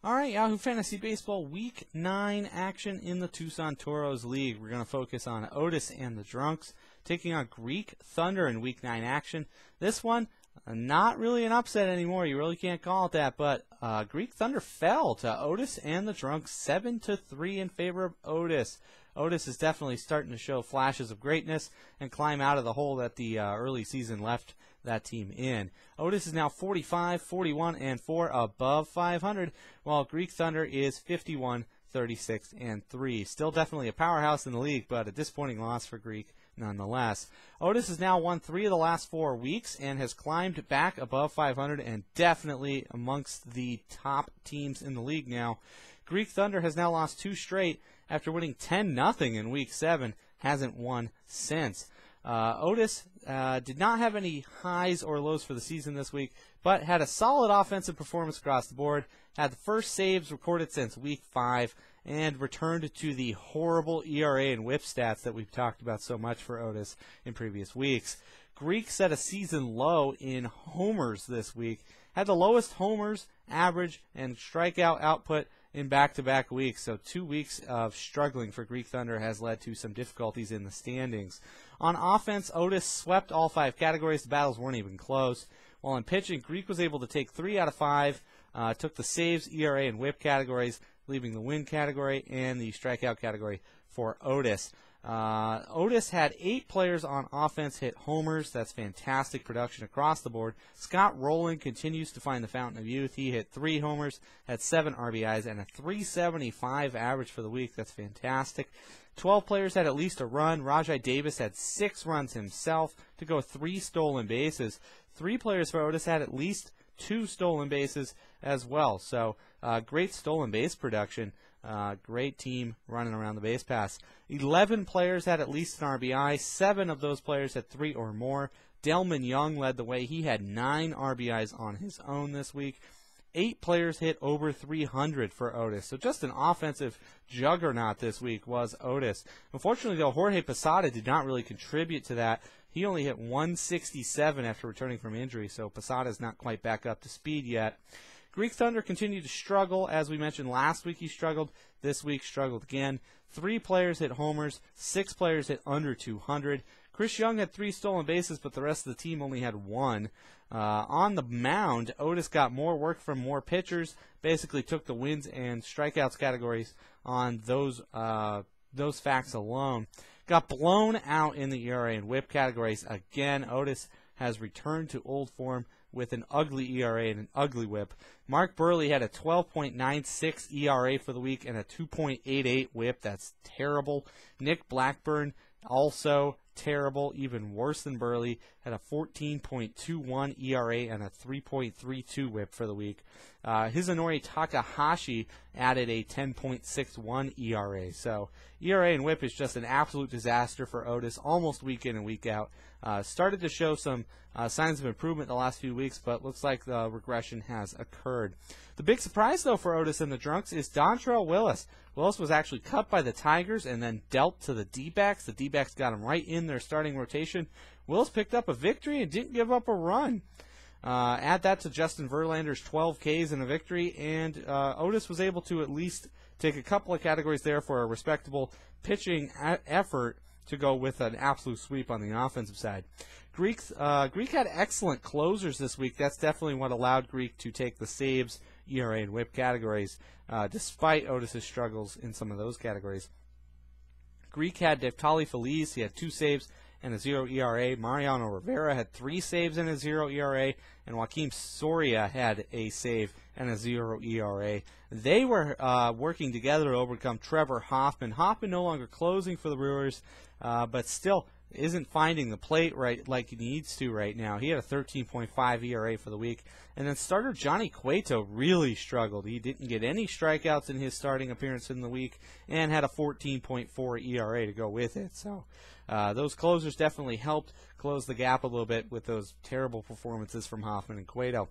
All right, Yahoo Fantasy Baseball Week 9 action in the Tucson Toros League. We're going to focus on Otis and the Drunks taking on Greek Thunder in Week 9 action. This one, not really an upset anymore. You really can't call it that, but Greek Thunder fell to Otis and the Drunks 7-3 in favor of Otis. Otis is definitely starting to show flashes of greatness and climb out of the hole that the early season left that team in. Otis is now 45, 41, and 4 above 500, while Greek Thunder is 51, 36, and 3. Still definitely a powerhouse in the league, but a disappointing loss for Greek nonetheless. Otis has now won 3 of the last 4 weeks and has climbed back above 500 and definitely amongst the top teams in the league now. Greek Thunder has now lost 2 straight after winning 10-0 in Week 7, hasn't won since. Otis did not have any highs or lows for the season this week, but had a solid offensive performance across the board, had the first saves recorded since Week 5, and returned to the horrible ERA and WHIP stats that we've talked about so much for Otis in previous weeks. Greek set a season low in homers this week, had the lowest homers, average, and strikeout output in back-to-back weeks, so 2 weeks of struggling for Greek Thunder has led to some difficulties in the standings. On offense, Otis swept all 5 categories. The battles weren't even close. While in pitching, Greek was able to take 3 out of 5, took the saves, ERA, and WHIP categories, leaving the win category and the strikeout category for Otis. Otis had 8 players on offense hit homers. That's fantastic production across the board. Scott Rowland continues to find the fountain of youth. He hit 3 homers, had 7 RBIs, and a 375 average for the week. That's fantastic. 12 players had at least a run. Rajai Davis had 6 runs himself to go 3 stolen bases. 3 players for Otis had at least 2 stolen bases as well. So great stolen base production. Great team running around the base pass. 11 players had at least an RBI. 7 of those players had 3 or more. Delman Young led the way. He had 9 RBIs on his own this week. 8 players hit over 300 for Otis. So just an offensive juggernaut this week was Otis. Unfortunately, though, Jorge Posada did not really contribute to that. He only hit 167 after returning from injury, so Posada's not quite back up to speed yet. Greek Thunder continued to struggle. As we mentioned last week, he struggled. This week struggled again. 3 players hit homers. 6 players hit under 200. Chris Young had 3 stolen bases, but the rest of the team only had 1. On the mound, Otis got more work from more pitchers, basically took the wins and strikeouts categories on those facts alone. Got blown out in the ERA and WHIP categories again. Otis has returned to old form with an ugly ERA and an ugly WHIP. Mark Burley had a 12.96 ERA for the week and a 2.88 WHIP. That's terrible. Nick Blackburn, also terrible, even worse than Burley, had a 14.21 ERA and a 3.32 WHIP for the week. Hizunori Takahashi added a 10.61 ERA. So ERA and WHIP is just an absolute disaster for Otis, almost week in and week out. Started to show some signs of improvement the last few weeks, but looks like the regression has occurred. The big surprise, though, for Otis and the Drunks is Dontrell Willis. Willis was actually cut by the Tigers and then dealt to the D-backs. The D-backs got him right in their starting rotation. Willis picked up a victory and didn't give up a run. Add that to Justin Verlander's 12 Ks and a victory, and Otis was able to at least take a couple of categories there for a respectable pitching effort to go with an absolute sweep on the offensive side. Greek had excellent closers this week. That's definitely what allowed Greek to take the saves, ERA, and WHIP categories, despite Otis's struggles in some of those categories. Greek had Deftali Feliz. He had 2 saves and a 0 ERA. Mariano Rivera had 3 saves and a 0 ERA. And Joaquim Soria had a save and a 0 ERA. They were working together to overcome Trevor Hoffman. Hoffman no longer closing for the Brewers, but still isn't finding the plate right like he needs to right now. He had a 13.5 ERA for the week. And then starter Johnny Cueto really struggled. He didn't get any strikeouts in his starting appearance in the week and had a 14.4 ERA to go with it. So those closers definitely helped close the gap a little bit with those terrible performances from Hoffman and Cueto.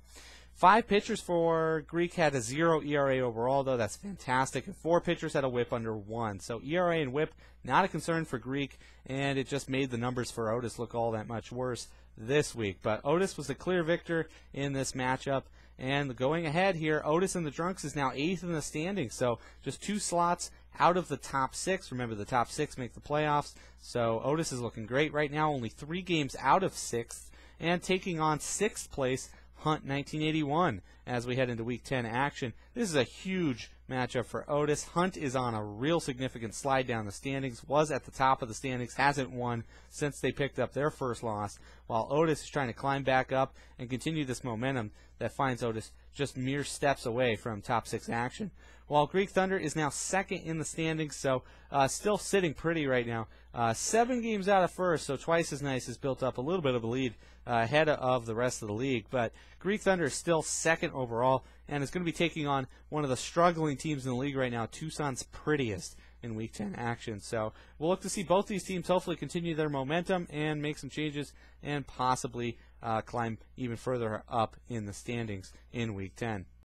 5 pitchers for Greek had a 0 ERA overall, though. That's fantastic. And 4 pitchers had a WHIP under 1. So ERA and WHIP, not a concern for Greek, and it just made the numbers for Otis look all that much worse this week. But Otis was the clear victor in this matchup, And going ahead here, Otis and the Drunks is now 8th in the standings, so just 2 slots out of the top 6. Remember, the top 6 make the playoffs, so Otis is looking great right now, only 3 games out of 6th, and taking on 6th place Hunt 1981 as we head into Week 10 action. This is a huge matchup for Otis. Hunt is on a real significant slide down the standings, was at the top of the standings, hasn't won since they picked up their first loss, while Otis is trying to climb back up and continue this momentum that finds Otis just mere steps away from top 6 action. While Greek Thunder is now 2nd in the standings, so still sitting pretty right now. 7 games out of first, so twice as nice, has built up a little bit of a lead ahead of the rest of the league. But Greek Thunder is still 2nd overall and is going to be taking on one of the struggling teams in the league right now, Tucson's Prettiest, in Week 10 action. So we'll look to see both these teams hopefully continue their momentum and make some changes and possibly climb even further up in the standings in Week 10.